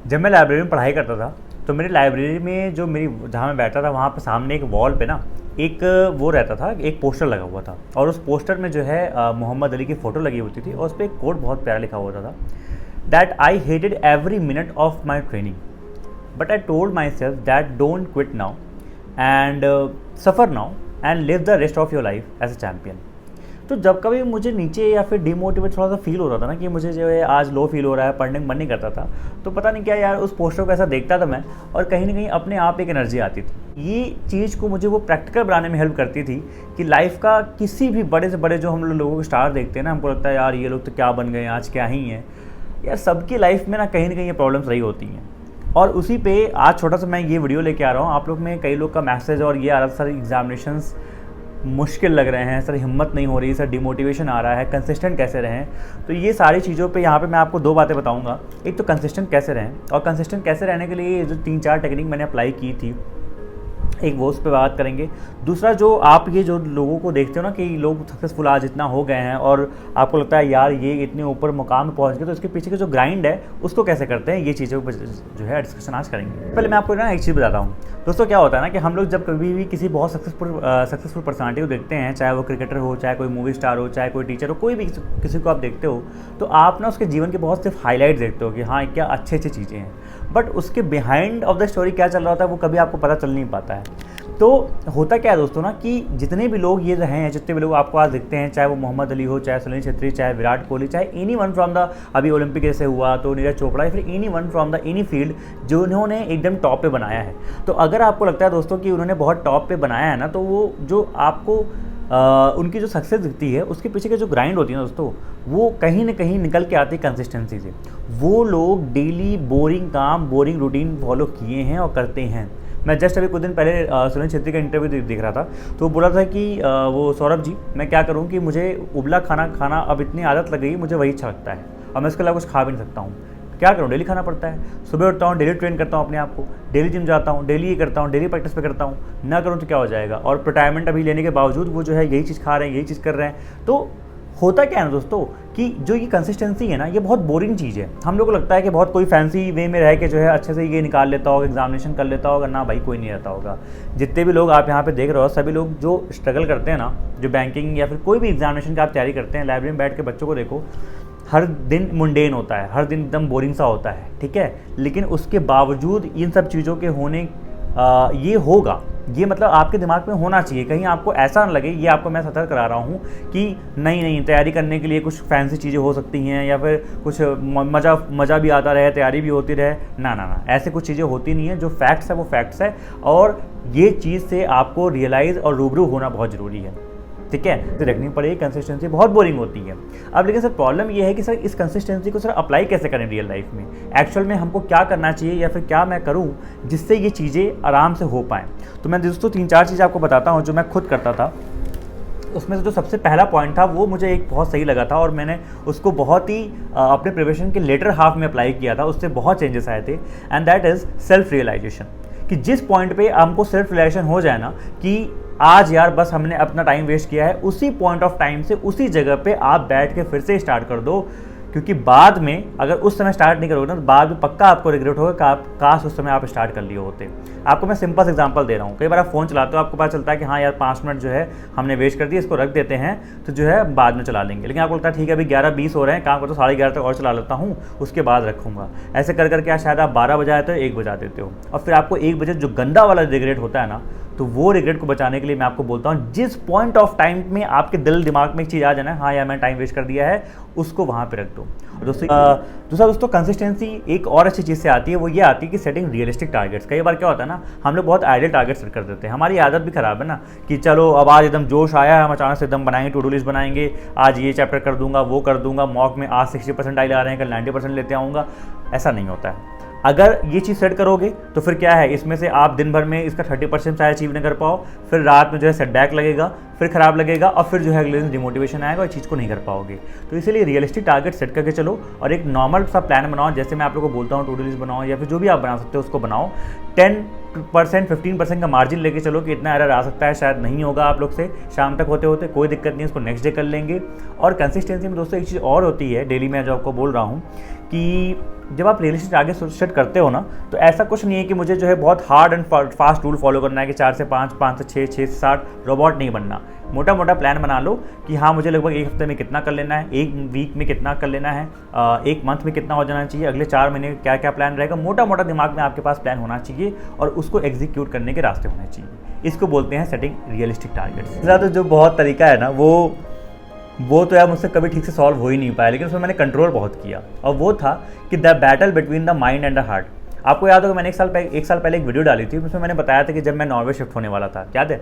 जब मैं लाइब्रेरी में पढ़ाई करता था तो मेरी लाइब्रेरी में जो मेरी जहाँ मैं बैठा था वहाँ पर सामने एक वॉल पे ना एक वो रहता था, एक पोस्टर लगा हुआ था और उस पोस्टर में जो है मोहम्मद अली की फ़ोटो लगी होती थी और उस पर एक कोट बहुत प्यारा लिखा होता था, that I hated every minute of my training but I told myself that don't quit now and suffer now and live the rest of your life as a champion. तो जब कभी मुझे नीचे या फिर डिमोटिवेट थोड़ा सा feel हो रहा था ना कि मुझे जो है आज लो फील हो रहा है, पढ़ने में मन नहीं करता था, तो पता नहीं क्या यार उस पोस्टर को ऐसा देखता था मैं और कहीं ना कहीं अपने आप एक एनर्जी आती थी। ये चीज़ को मुझे वो प्रैक्टिकल बनाने में हेल्प करती थी कि लाइफ का किसी भी बड़े से बड़े जो हम लोगों के स्टार देखते हैं ना, हमको लगता है यार ये लोग तो क्या बन गए आज, क्या ही हैं यार। सबकी लाइफ में ना कहीं ये प्रॉब्लम्स रही होती हैं और उसी पे आज छोटा सा मैं ये वीडियो लेके आ रहा हूँ। आप लोग में कई लोग का मैसेज और ये आ रहा था सर एग्जामिनेशंस मुश्किल लग रहे हैं, सर हिम्मत नहीं हो रही, सर डिमोटिवेशन आ रहा है, कंसिस्टेंट कैसे रहें। तो ये सारी चीज़ों पे यहाँ पे मैं आपको 2 बातें बताऊँगा। एक तो कंसिस्टेंट कैसे रहें और कंसिस्टेंट कैसे रहने के लिए जो 3-4 टेक्निक मैंने अप्लाई की थी, एक वो उस पर बात करेंगे। दूसरा जो आप ये जो लोगों को देखते हो ना कि लोग सक्सेसफुल आज इतना हो गए हैं और आपको लगता है यार ये इतने ऊपर मुकाम में पहुंच गए, तो इसके पीछे का जो ग्राइंड है उसको कैसे करते हैं, ये चीज़ों पर जो है डिस्कशन आज करेंगे। पहले मैं आपको ना एक चीज़ बताता हूँ दोस्तों। क्या होता है ना कि हम लोग जब कभी भी किसी बहुत सक्सेसफुल पर्सनालिटी को देखते हैं, चाहे वो क्रिकेटर हो, चाहे कोई मूवी स्टार हो, चाहे कोई टीचर हो, कोई भी किसी को आप देखते हो, तो आप ना उसके जीवन के बहुत सिर्फ हाईलाइट देखते हो कि हाँ क्या अच्छी चीज़ें हैं, बट उसके बिहाइंड ऑफ द स्टोरी क्या चल रहा होता है वो कभी आपको पता चल नहीं पाता है। तो होता क्या है दोस्तों ना कि जितने भी लोग ये रहे हैं, जितने भी लोग आपको आज दिखते हैं, चाहे वो मोहम्मद अली हो, चाहे सुनील छेत्री, चाहे विराट कोहली, चाहे एनी वन फ्रॉम द अभी ओलंपिक जैसे हुआ तो नीरज चोपड़ा, या फिर any one from the any field जो उन्होंने एकदम टॉप पे बनाया है। तो अगर आपको लगता है दोस्तों कि उन्होंने बहुत टॉप पे बनाया है ना, तो वो जो आपको उनकी जो सक्सेस दिखती है उसके पीछे के जो ग्राइंड होती है ना दोस्तों, वो कहीं ना कहीं निकल के आती है कंसिस्टेंसी से। वो लोग डेली बोरिंग काम, बोरिंग रूटीन फॉलो किए हैं और करते हैं। मैं जस्ट अभी कुछ दिन पहले सुनील छेत्री का इंटरव्यू देख रहा था, तो वो बोला था कि वो सौरभ जी मैं क्या करूं कि मुझे उबला खाना खाना अब इतनी आदत लग गई, मुझे वही अच्छा लगता है और मैं इसके अलावा कुछ खा भी नहीं सकता हूँ। क्या करूँ, डेली खाना पड़ता है। सुबह उठता हूँ, डेली ट्रेन करता हूँ अपने आप को, डेली जिम जाता हूँ, डेली ये करता हूँ, डेली प्रैक्टिस पे करता हूँ, ना करूँ तो क्या हो जाएगा। और रिटायरमेंट अभी लेने के बावजूद वो जो है यही चीज़ खा रहे हैं, यही चीज़ कर रहे हैं। तो होता क्या है ना दोस्तों कि जो ये कंसिस्टेंसी है ना, ये बहुत बोरिंग चीज़ है। हम लोग को लगता है कि बहुत कोई फैंसी वे में रह के जो है अच्छे से ये निकाल लेता होगा, एग्जामिनेशन कर लेता होगा, ना भाई कोई नहीं रहता होगा। जितने भी लोग आप यहाँ पे देख रहे हो, सभी लोग जो स्ट्रगल करते हैं ना, जो बैंकिंग या फिर कोई भी एग्जामिनेशन की आप तैयारी करते हैं, लाइब्रेरी में बैठ के बच्चों को देखो, हर दिन मुंडेन होता है, हर दिन एकदम बोरिंग सा होता है, ठीक है। लेकिन उसके बावजूद इन सब चीज़ों के होने ये होगा, ये मतलब आपके दिमाग में होना चाहिए। कहीं आपको ऐसा ना लगे, ये आपको मैं सतर्क करा रहा हूँ कि नहीं तैयारी करने के लिए कुछ फैंसी चीज़ें हो सकती हैं या फिर कुछ मज़ा भी आता रहे, तैयारी भी होती रहे, ना ऐसे कुछ चीज़ें होती नहीं है। जो फैक्ट्स है वो फैक्ट्स है और ये चीज़ से आपको रियलाइज़ और रूबरू होना बहुत ज़रूरी है, ठीक है। तो रखनी पड़ेगी। कंसिस्टेंसी बहुत बोरिंग होती है। अब लेकिन सर प्रॉब्लम ये है कि सर इस कंसिस्टेंसी को सर अप्लाई कैसे करें रियल लाइफ में, एक्चुअल में हमको क्या करना चाहिए या फिर क्या मैं करूं जिससे ये चीज़ें आराम से हो पाएँ। तो मैं दोस्तों 3-4 चीज़ें आपको बताता हूं जो मैं खुद करता था। उसमें से जो सबसे पहला पॉइंट था वो मुझे एक बहुत सही लगा था और मैंने उसको बहुत ही अपने प्रिपरेशन के लेटर हाफ में अप्लाई किया था, उससे बहुत चेंजेस आए थे। And that is self realization. कि जिस पॉइंट पे हमको सेल्फ रियलाइजेशन हो जाए ना कि आज यार बस हमने अपना टाइम वेस्ट किया है, उसी पॉइंट ऑफ टाइम से उसी जगह पे आप बैठ के फिर से स्टार्ट कर दो। क्योंकि बाद में अगर उस समय स्टार्ट नहीं करोगे ना, तो बाद में पक्का आपको रिग्रेट होगा कि काश उस समय आप स्टार्ट कर लिए होते। आपको मैं सिंपल एग्जांपल दे रहा हूँ। कई बार आप फ़ोन चलाते हो, आपको पता चलता है कि हाँ यार 5 मिनट जो है हमने वेस्ट कर दिए, इसको रख देते हैं तो जो है बाद में चला लेंगे। लेकिन आपको लगता है ठीक है अभी 11:20 हो रहे हैं, काम करते 11:30 तक और चला लेता हूँ, उसके बाद रखूँगा। ऐसे कर करके शायद आप 12 बजे आते हो, 1 बजा देते हो और फिर आपको 1 बजे जो गंदा वाला रिग्रेट होता है ना, तो वो रिग्रेट को बचाने के लिए मैं आपको बोलता हूँ जिस पॉइंट ऑफ टाइम में आपके दिल दिमाग में एक चीज़ आ जाए ना, हाँ यार मैंने टाइम वेस्ट कर दिया है, उसको वहाँ पे रख दो। और दूसरा दोस्तों कंसिस्टेंसी एक और अच्छी चीज़ से आती है, वो ये आती है कि सेटिंग रियलिस्टिक टारगेट्स। कई बार क्या होता है ना, हम लोग बहुत आइडियल टारगेट सेट कर देते हैं। हमारी आदत भी खराब है ना कि चलो अब आज एकदम जोश आया है, हम अचानक से एकदम बनाएंगे, टू डू लिस्ट बनाएंगे, आज ये चैप्टर कर दूंगा, वो कर दूंगा, मॉक में आज 60% आ रहे हैं, कल 90% लेते आऊँगा। ऐसा नहीं होता है। अगर ये चीज़ सेट करोगे तो फिर क्या है, इसमें से आप दिन भर में इसका 30% शायद अचीव नहीं कर पाओ, फिर रात में जो है सेटबैक लगेगा, फिर खराब लगेगा और फिर जो है अगले दिन डिमोटिवेशन आएगा और चीज़ को नहीं कर पाओगे। तो इसीलिए रियलिस्टिक टारगेट सेट करके चलो और एक नॉर्मल सा प्लान बनाओ। जैसे मैं आप लोगों को बोलता हूँ टू डू लिस्ट बनाओ या फिर जो भी आप बना सकते हो उसको बनाओ। 10% 15% का मार्जिन लेके चलो कि इतना एरर आ सकता है, शायद नहीं होगा आप लोग से, शाम तक होते होते कोई दिक्कत नहीं है, उसको नेक्स्ट डे कर लेंगे। और कंसिस्टेंसी में दोस्तों एक चीज़ और होती है डेली में जो आपको बोल रहा हूँ कि जब आप रियलिस्टिक टारगेट सेट करते हो ना, तो ऐसा कुछ नहीं है कि मुझे जो है बहुत hard and fast rule follow करना है कि 4 से 5, 5 से 6, 6 से 7 रोबोट नहीं बनना। मोटा मोटा प्लान बना लो कि हाँ मुझे लगभग एक हफ्ते में कितना कर लेना है, एक वीक में कितना कर लेना है, एक मंथ में कितना हो जाना चाहिए, अगले 4 महीने में क्या क्या प्लान रहेगा। मोटा मोटा दिमाग में आपके पास प्लान होना चाहिए और उसको एग्जीक्यूट करने के रास्ते होने चाहिए। इसको बोलते हैं सेटिंग रियलिस्टिक टारगेट्स। तो जो बहुत तरीका है ना वो तो यार मुझसे कभी ठीक से सॉल्व हो ही नहीं पाया, लेकिन उसमें मैंने कंट्रोल बहुत किया, और वो था कि the battle between the mind and the heart. आपको याद होगा मैंने एक साल पहले एक वीडियो डाली थी, उसमें मैंने बताया था कि जब मैं नॉर्वे शिफ्ट होने वाला था, याद है?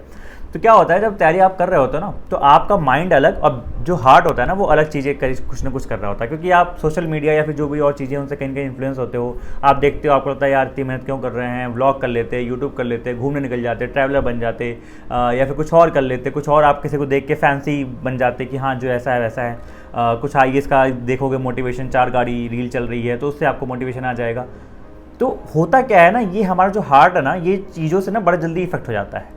तो क्या होता है जब तैयारी आप कर रहे होते हो ना, तो आपका माइंड अलग और जो हार्ट होता है ना वो अलग चीज़ें कुछ ना कुछ कर रहा होता है, क्योंकि आप सोशल मीडिया या फिर जो भी और चीज़ें उनसे कहीं ना कहीं इन्फ्लुएंस होते हो। आप देखते हो, आपको लगता है यार इतनी मेहनत क्यों कर रहे हैं, व्लॉग कर लेते, यूट्यूब कर लेते, घूमने निकल जाते, ट्रैवलर बन जाते, या फिर कुछ और कर लेते, कुछ और आप किसी को देख के फैंसी बन जाते कि हाँ जो ऐसा है वैसा है। कुछ IAS का देखोगे मोटिवेशन, 4 गाड़ी रील चल रही है तो उससे आपको मोटिवेशन आ जाएगा। तो होता क्या है ना, ये हमारा जो हार्ट है ना, ये चीज़ों से ना बड़ा जल्दी इफेक्ट हो जाता है,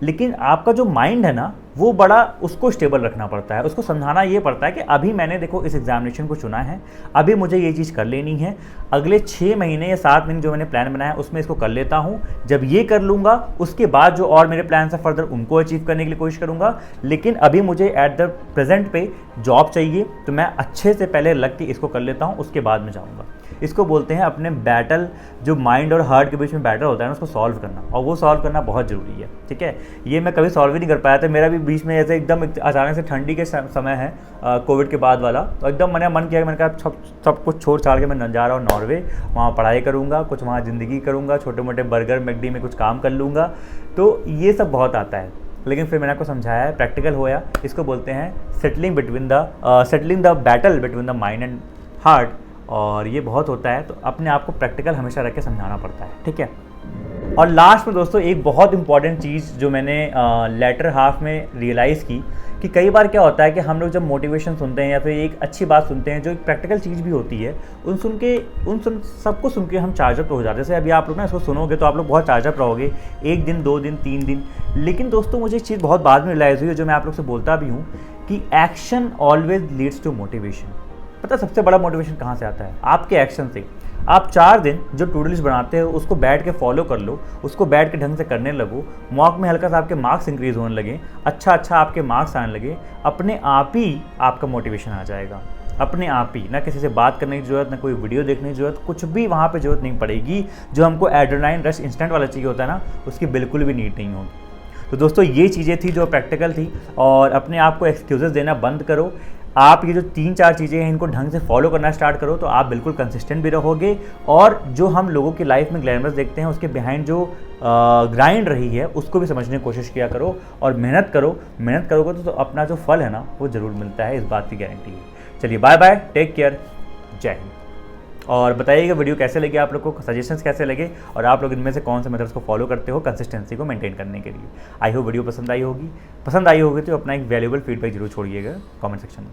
लेकिन आपका जो माइंड है ना वो बड़ा उसको स्टेबल रखना पड़ता है। उसको समझाना ये पड़ता है कि अभी मैंने देखो इस एग्जामिनेशन को चुना है, अभी मुझे ये चीज़ कर लेनी है, अगले 6 महीने या 7 महीने जो मैंने प्लान बनाया है उसमें इसको कर लेता हूँ। जब ये कर लूँगा उसके बाद जो और मेरे प्लान है फर्दर उनको अचीव करने के लिए कोशिश करूँगा, लेकिन अभी मुझे एट द प्रेजेंट पे जॉब चाहिए, तो मैं अच्छे से पहले लग के इसको कर लेता हूँ, उसके बाद में जाऊँगा। इसको बोलते हैं अपने बैटल, जो माइंड और हार्ट के बीच में बैटल होता है ना, उसको सॉल्व करना, और वो सॉल्व करना बहुत ज़रूरी है। ठीक है, ये मैं कभी सॉल्व ही नहीं कर पाया था। मेरा भी बीच में ऐसे एकदम अचानक से ठंडी के समय है, कोविड के बाद वाला, तो एकदम मैंने मन किया कि मैंने कहा सब कुछ छोड़ छाड़ के मैं जा रहा हूँ नॉर्वे, वहाँ पढ़ाई करूँगा, कुछ वहाँ ज़िंदगी करूँगा, छोटे मोटे बर्गर मैकडी में कुछ काम कर लूँगा। तो ये सब बहुत आता है, लेकिन फिर मैंने आपको समझाया है, प्रैक्टिकल होया। इसको बोलते हैं settling the battle between the mind and heart, और ये बहुत होता है। तो अपने आप को प्रैक्टिकल हमेशा रख के समझाना पड़ता है। ठीक है, और लास्ट में दोस्तों एक बहुत इंपॉर्टेंट चीज़ जो मैंने लेटर हाफ में रियलाइज़ की, कि कई बार क्या होता है कि हम लोग जब मोटिवेशन सुनते हैं या फिर एक अच्छी बात सुनते हैं जो एक प्रैक्टिकल चीज़ भी होती है, सबको सुन के हम चार्जअप हो जाते हैं। जैसे अभी आप लोग ना इसको सुनोगे तो आप लोग बहुत चार्जअप रहोगे, 1 दिन 2 दिन 3 दिन। लेकिन दोस्तों मुझे एक चीज़ बहुत बाद में रियलाइज़ हुई है, जो मैं आप लोग से बोलता भी हूँ, कि action always leads to motivation. पता सबसे बड़ा मोटिवेशन कहाँ से आता है? आपके एक्शन से। आप 4 दिन जो टू डू लिस्ट बनाते हो उसको बैठ के फॉलो कर लो, उसको बैठ के ढंग से करने लगो, मॉक में हल्का सा आपके मार्क्स इंक्रीज होने लगे, अच्छा आपके मार्क्स आने लगे, अपने आप ही आपका मोटिवेशन आ जाएगा। अपने आप ही, ना किसी से बात करने की ज़रूरत, ना कोई वीडियो देखने की ज़रूरत, कुछ भी वहाँ पे ज़रूरत नहीं पड़ेगी। जो हमको एड्रेनालिन रश इंस्टेंट वाला चाहिए होता है ना, उसकी बिल्कुल भी नीड नहीं होगी। तो दोस्तों ये चीज़ें थी जो प्रैक्टिकल थी, और अपने आप को एक्सक्यूज़ेस देना बंद करो। आप ये जो 3-4 चीज़ें हैं इनको ढंग से फॉलो करना स्टार्ट करो, तो आप बिल्कुल कंसिस्टेंट भी रहोगे। और जो हम लोगों की लाइफ में ग्लैमरस देखते हैं उसके बिहाइंड जो ग्राइंड रही है उसको भी समझने की कोशिश किया करो, और मेहनत करोगे तो अपना जो फल है ना वो ज़रूर मिलता है, इस बात की गारंटी है। चलिए बाय बाय, टेक केयर, जय हिंद। और बताइएगा वीडियो कैसे लगे, आप लोग को सजेशंस कैसे लगे, और आप लोग इनमें से कौन से मेथड्स को फॉलो करते हो कंसिस्टेंसी को मेंटेन करने के लिए। आई होप वीडियो पसंद आई होगी तो अपना एक वैल्यूएबल फीडबैक जरूर छोड़िएगा कमेंट सेक्शन में।